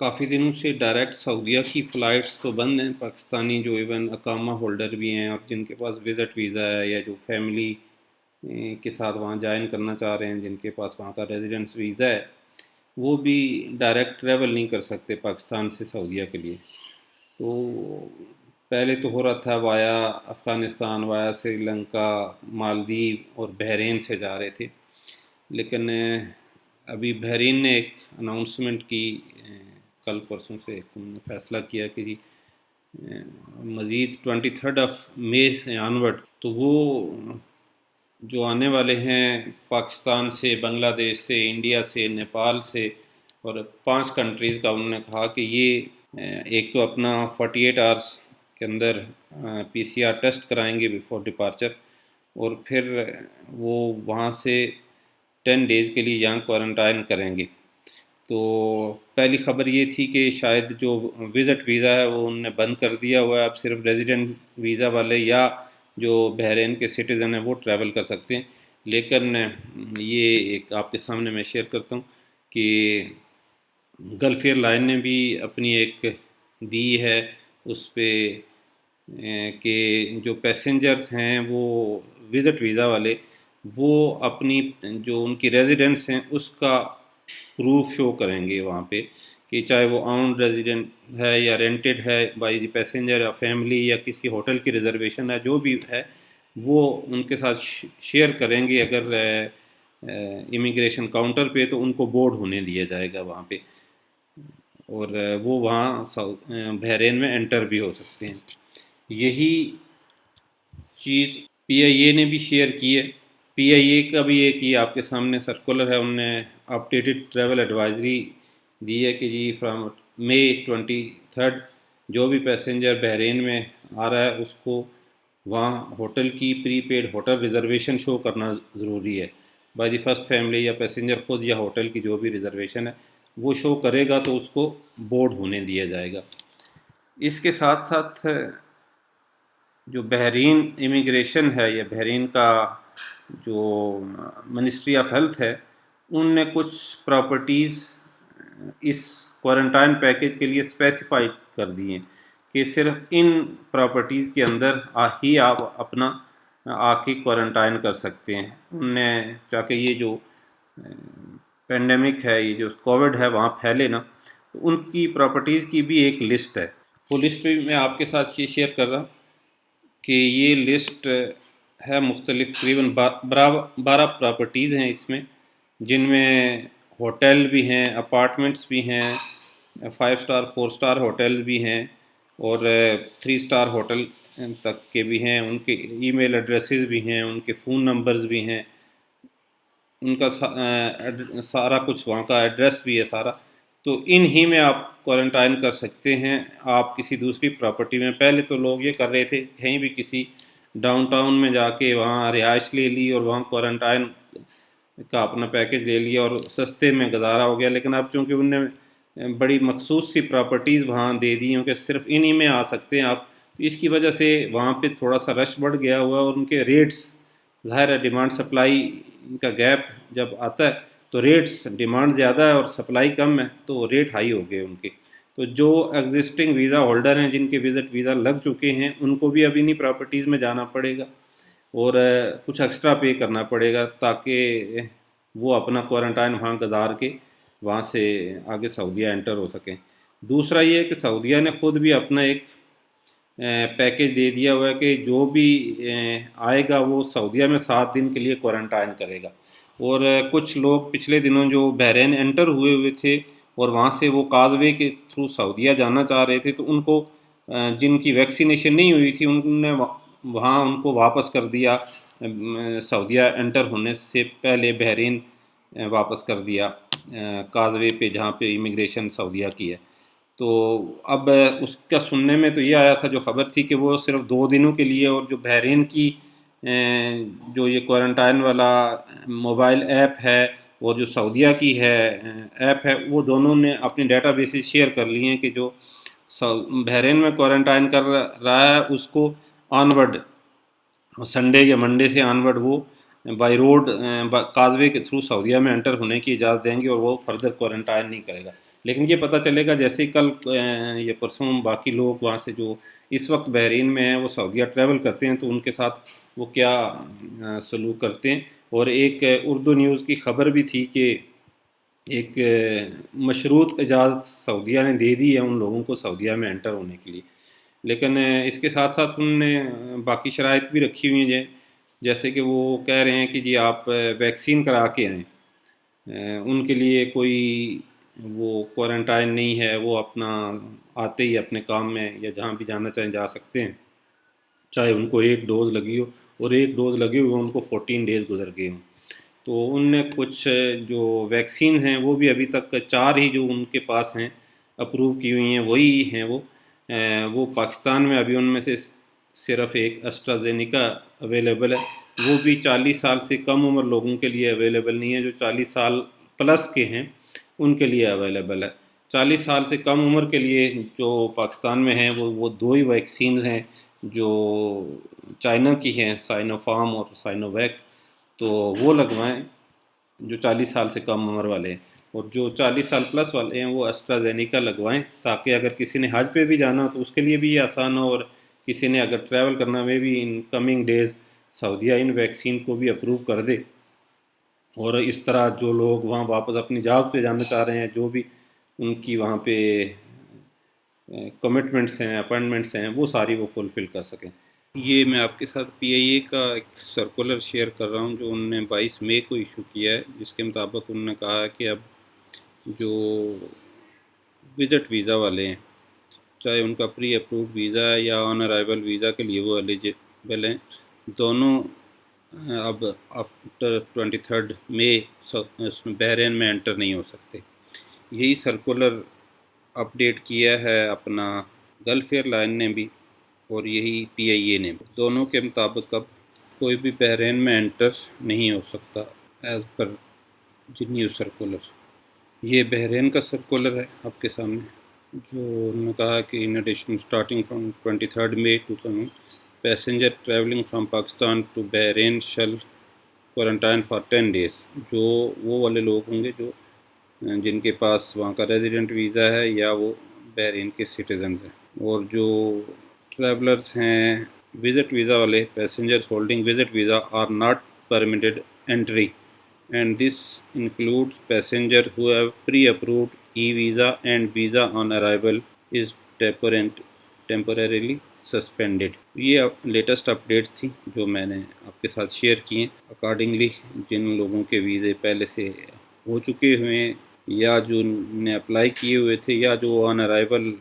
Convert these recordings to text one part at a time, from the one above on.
کافی دنوں سے ڈائریکٹ سعودیہ کی فلائٹس تو بند ہیں، پاکستانی جو ایون اقامہ ہولڈر بھی ہیں اور جن کے پاس وزٹ ویزا ہے یا جو فیملی کے ساتھ وہاں جوائن کرنا چاہ رہے ہیں، جن کے پاس وہاں کا ریزیڈنس ویزا ہے، وہ بھی ڈائریکٹ ٹریول نہیں کر سکتے پاکستان سے سعودیہ کے لیے۔ تو پہلے تو ہو رہا تھا وایا افغانستان، وایا سری لنکا، مالدیو اور بحرین سے جا رہے تھے، لیکن ابھی بحرین نے ایک اناؤنسمنٹ کی، کل پرسوں سے انہوں نے فیصلہ کیا کہ جی مزید 23 سے آنورڈ تو وہ جو آنے والے ہیں پاکستان سے، بنگلہ دیش سے، انڈیا سے، نیپال سے، اور 5 کنٹریز کا انہوں نے کہا کہ یہ ایک تو اپنا 48 آورس کے اندر PCR ٹیسٹ کرائیں گے بیفور ڈپارچر، اور پھر وہ وہاں سے 10 ڈیز کے لیے یہاں کوارنٹائن کریں گے۔ تو پہلی خبر یہ تھی کہ شاید جو وزٹ ویزا ہے وہ انہوں نے بند کر دیا ہوا ہے، اب صرف ریزیڈنٹ ویزا والے یا جو بحرین کے سٹیزن ہیں وہ ٹریول کر سکتے ہیں۔ لیکن یہ ایک آپ کے سامنے میں شیئر کرتا ہوں کہ گلف ایئر لائن نے بھی اپنی ایک دی ہے اس پہ کہ جو پیسنجرز ہیں وہ وزٹ ویزا والے، وہ اپنی جو ان کی ریزیڈنس ہیں اس کا پروف شو کریں گے وہاں پہ، کہ چاہے وہ آن ریزیڈنٹ ہے یا رینٹڈ ہے بائی دی پیسنجر یا فیملی یا کسی ہوٹل کی ریزرویشن ہے، جو بھی ہے وہ ان کے ساتھ شیئر کریں گے۔ اگر امیگریشن کاؤنٹر پہ تو ان کو بورڈ ہونے دیا جائے گا وہاں پہ، اور وہ وہاں بحرین میں انٹر بھی ہو سکتے ہیں۔ یہی چیز PIA نے بھی شیئر کی ہے۔ PIA کا بھی ایک یہ آپ کے سامنے سرکولر ہے، انہوں نے اپڈیٹڈ ٹریول ایڈوائزری دی ہے کہ جی فرام May 23 جو بھی پیسنجر بحرین میں آ رہا ہے اس کو وہاں ہوٹل کی پری پیڈ ہوٹل ریزرویشن شو کرنا ضروری ہے، بائی دی فرسٹ فیملی یا پیسنجر خود یا ہوٹل کی جو بھی ریزرویشن ہے وہ شو کرے گا تو اس کو بورڈ ہونے دیا جائے گا۔ اس کے ساتھ ساتھ جو بحرین امیگریشن ہے یا بحرین کا جو منسٹری آف ہیلتھ ہے، ان نے کچھ پراپرٹیز اس کوارنٹائن پیکیج کے لیے اسپیسیفائی کر دی ہیں کہ صرف ان پراپرٹیز کے اندر ہی آپ اپنا آ کے کوارنٹائن کر سکتے ہیں۔ ان نے تاکہ یہ جو پینڈیمک ہے، یہ جو کووڈ ہے وہاں پھیلے نا، تو ان کی پراپرٹیز کی بھی ایک لسٹ ہے۔ وہ لسٹ بھی میں آپ کے ساتھ یہ شیئر کر رہا ہوں کہ یہ لسٹ ہے مختلف، تقریباً 12 پراپرٹیز ہیں اس میں، جن میں ہوٹل بھی ہیں، اپارٹمنٹس بھی ہیں، 5 اسٹار 4 اسٹار ہوٹل بھی ہیں، اور 3 اسٹار ہوٹل تک کے بھی ہیں، ان کے ای میل ایڈریسز بھی ہیں، ان کے فون نمبرز بھی ہیں، ان کا سارا کچھ وہاں کا ایڈریس بھی ہے سارا۔ تو ان ہی میں آپ کوارنٹائن کر سکتے ہیں۔ آپ کسی دوسری پراپرٹی میں، پہلے تو لوگ یہ کر رہے تھے کہیں بھی کسی ڈاؤن ٹاؤن میں جا کے وہاں رہائش لے لی اور وہاں کوارنٹائن کا اپنا پیکیج لے لیا اور سستے میں گزارا ہو گیا، لیکن اب چونکہ ان نے بڑی مخصوص سی پراپرٹیز وہاں دے دی ہیں کہ صرف انہی میں آ سکتے ہیں آپ، تو اس کی وجہ سے وہاں پہ تھوڑا سا رش بڑھ گیا ہوا ہے، اور ان کے ریٹس، ظاہر ہے ڈیمانڈ سپلائی کا گیپ جب آتا ہے تو ریٹس، ڈیمانڈ زیادہ ہے اور سپلائی کم ہے تو ریٹ ہائی ہو گئے ان کے۔ تو جو ایگزسٹنگ ویزا ہولڈر ہیں، جن کے وزٹ ویزا لگ چکے ہیں، ان کو بھی اب انہی پراپرٹیز میں جانا پڑے گا اور کچھ ایکسٹرا پے کرنا پڑے گا تاکہ وہ اپنا کوارنٹائن وہاں گزار کے وہاں سے آگے سعودیہ انٹر ہو سکیں۔ دوسرا یہ ہے کہ سعودیہ نے خود بھی اپنا ایک پیکیج دے دیا ہوا ہے کہ جو بھی آئے گا وہ سعودیہ میں 7 دن کے لیے کوارنٹائن کرے گا، اور کچھ لوگ پچھلے دنوں جو بحرین انٹر ہوئے تھے اور وہاں سے وہ کازوے کے تھرو سعودیہ جانا چاہ رہے تھے، تو ان کو جن کی ویکسینیشن نہیں ہوئی تھی ان نے وہاں ان کو واپس کر دیا، سعودیہ انٹر ہونے سے پہلے بحرین واپس کر دیا کازوے پہ جہاں پہ امیگریشن سعودیہ کی ہے۔ تو اب اس کا سننے میں تو یہ آیا تھا، جو خبر تھی کہ وہ صرف 2 دنوں کے لیے، اور جو بحرین کی جو یہ کوارنٹائن والا موبائل ایپ ہے اور جو سعودیہ کی ہے ایپ ہے، وہ دونوں نے اپنی ڈیٹا بیسز شیئر کر لی ہیں کہ جو بحرین میں کوارنٹائن کر رہا ہے اس کو آنورڈ سنڈے یا منڈے سے آنورڈ وہ بائی روڈ کازوے کے تھرو سعودیہ میں انٹر ہونے کی اجازت دیں گے اور وہ فردر کوارنٹائن نہیں کرے گا۔ لیکن یہ پتہ چلے گا جیسے ہی کل یا پرسوں باقی لوگ وہاں سے جو اس وقت بحرین میں ہیں وہ سعودیہ ٹریول کرتے ہیں تو ان کے ساتھ وہ کیا سلوک کرتے ہیں۔ اور ایک اردو نیوز کی خبر بھی تھی کہ ایک مشروط اجازت سعودیہ نے دے دی ہے ان لوگوں کو سعودیہ میں انٹر ہونے کے لیے، لیکن اس کے ساتھ ساتھ انہوں نے باقی شرائط بھی رکھی ہوئی ہیں، جیسے کہ وہ کہہ رہے ہیں کہ جی آپ ویکسین کرا کے آئیں، ان کے لیے کوئی وہ کوارنٹائن نہیں ہے، وہ اپنا آتے ہی اپنے کام میں یا جہاں بھی جانا چاہیں جا سکتے ہیں، چاہے ان کو ایک ڈوز لگی ہو، اور ایک ڈوز لگے ہوئے ان کو 14 ڈیز گزر گئے ہوں۔ تو ان نے کچھ جو ویکسین ہیں وہ بھی ابھی تک 4 ہی جو ان کے پاس ہیں اپروو کی ہوئی ہیں وہی ہیں وہ پاکستان میں ابھی ان میں سے صرف ایک اسٹرازینیکا اویلیبل ہے، وہ بھی 40 سال سے کم عمر لوگوں کے لیے اویلیبل نہیں ہے، جو 40 سال پلس کے ہیں ان کے لیے اویلیبل ہے۔ 40 سال سے کم عمر کے لیے جو پاکستان میں ہیں وہ 2 ہی ویکسینز ہیں جو چائنا کی ہیں، سائنو فارم اور سائنو ویک، تو وہ لگوائیں جو 40 سال سے کم عمر والے ہیں، اور جو 40 سال پلس والے ہیں وہ اسٹرازینیکا لگوائیں، تاکہ اگر کسی نے حج پہ بھی جانا ہو تو اس کے لیے بھی یہ آسان ہو، اور کسی نے اگر ٹریول کرنا میں بھی ان کمنگ ڈیز سعودیہ ان ویکسین کو بھی اپروو کر دے، اور اس طرح جو لوگ وہاں واپس اپنی جاب پہ جانا چاہ رہے ہیں، جو بھی ان کی وہاں پہ کمٹمنٹس ہیں، اپائنٹمنٹس ہیں، وہ ساری وہ فلفل کر سکیں۔ یہ میں آپ کے ساتھ پی آئی اے کا ایک سرکولر شیئر کر رہا ہوں جو انہوں نے 22 مئی کو ایشو کیا ہے، جس کے مطابق انہوں نے کہا ہے کہ اب جو وزٹ ویزا والے ہیں، چاہے ان کا پری اپرووڈ ویزا ہے یا آن ارائیول ویزا کے لیے وہ ایلیجیبل ہیں، دونوں اب آفٹر 23 مئی اس میں بحرین میں انٹر نہیں ہو سکتے۔ یہی سرکولر اپڈیٹ کیا ہے اپنا گلف ایئر لائن نے بھی، اور یہی پی آئی اے نے بھی، دونوں کے مطابق اب کوئی بھی بحرین میں انٹر نہیں ہو سکتا ایز پر نیو سرکولر۔ یہ بحرین کا سرکولر ہے آپ کے سامنے، جو انہوں نے کہا کہ in addition starting from 23 May 2000 passenger travelling from Pakistan to Bahrain shall quarantine for 10 days، جو وہ والے لوگ ہوں گے جو جن کے پاس وہاں کا ریزیڈنٹ ویزا ہے یا وہ بحرین کے سٹیزنز ہیں، اور جو ٹریولرز ہیں وزٹ ویزا والے passengers holding visit visa are not permitted entry, and this includes passenger who have pre approved e visa and visa on arrival is temporarily suspended. یہ لیٹسٹ اپڈیٹس تھیں جو میں نے آپ کے ساتھ شیئر کی ہیں۔ اکارڈنگلی جن لوگوں کے ویزے پہلے سے ہو چکے ہوئے ہیں یا جو نے اپلائی کیے ہوئے تھے یا جو آن ارائیول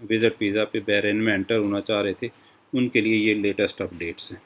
وزٹ ویزا پہ بحرین میں انٹر ہونا چاہ رہے تھے، ان کے لیے یہ لیٹسٹ اپڈیٹس ہیں۔